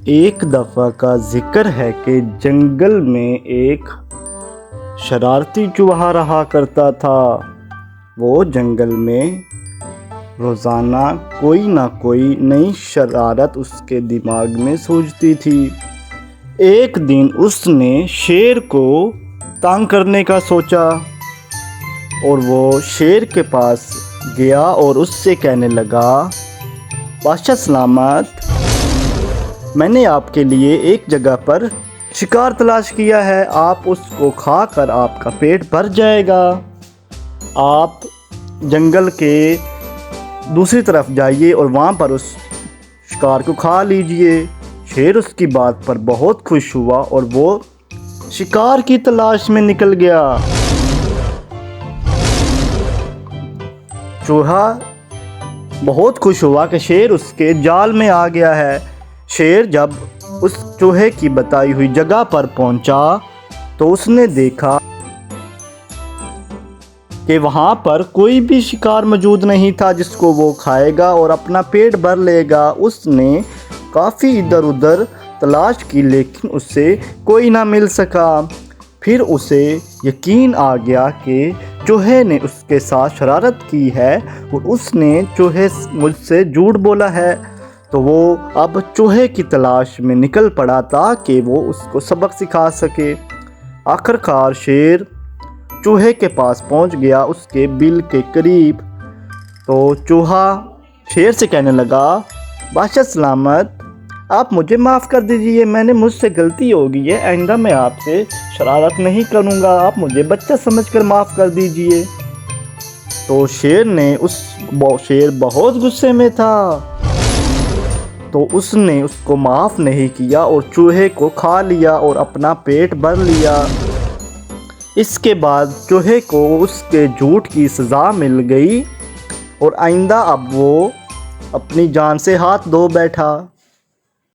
ایک دفعہ کا ذکر ہے کہ جنگل میں ایک شرارتی چوہا رہا کرتا تھا۔ وہ جنگل میں روزانہ کوئی نہ کوئی نئی شرارت اس کے دماغ میں سوچتی تھی۔ ایک دن اس نے شیر کو تنگ کرنے کا سوچا اور وہ شیر کے پاس گیا اور اس سے کہنے لگا، بادشاہ سلامت، میں نے آپ کے لیے ایک جگہ پر شکار تلاش کیا ہے، آپ اس کو کھا کر آپ کا پیٹ بھر جائے گا۔ آپ جنگل کے دوسری طرف جائیے اور وہاں پر اس شکار کو کھا لیجئے۔ شیر اس کی بات پر بہت خوش ہوا اور وہ شکار کی تلاش میں نکل گیا۔ چوہا بہت خوش ہوا کہ شیر اس کے جال میں آ گیا ہے۔ شیر جب اس چوہے کی بتائی ہوئی جگہ پر پہنچا تو اس نے دیکھا کہ وہاں پر کوئی بھی شکار موجود نہیں تھا جس کو وہ کھائے گا اور اپنا پیٹ بھر لے گا۔ اس نے کافی ادھر ادھر تلاش کی لیکن اسے کوئی نہ مل سکا۔ پھر اسے یقین آ گیا کہ چوہے نے اس کے ساتھ شرارت کی ہے اور اس نے چوہے مجھ سے جھوٹ بولا ہے۔ تو وہ اب چوہے کی تلاش میں نکل پڑا تاکہ وہ اس کو سبق سکھا سکے۔ آخرکار شیر چوہے کے پاس پہنچ گیا، اس کے بل کے قریب۔ تو چوہا شیر سے کہنے لگا، بادشاہ سلامت، آپ مجھے معاف کر دیجئے، مجھ سے غلطی ہو گئی ہے، آئندہ میں آپ سے شرارت نہیں کروں گا، آپ مجھے بچہ سمجھ کر معاف کر دیجئے۔ تو شیر بہت غصے میں تھا، تو اس نے اس کو معاف نہیں کیا اور چوہے کو کھا لیا اور اپنا پیٹ بھر لیا۔ اس کے بعد چوہے کو اس کے جھوٹ کی سزا مل گئی اور آئندہ اب وہ اپنی جان سے ہاتھ دھو بیٹھا۔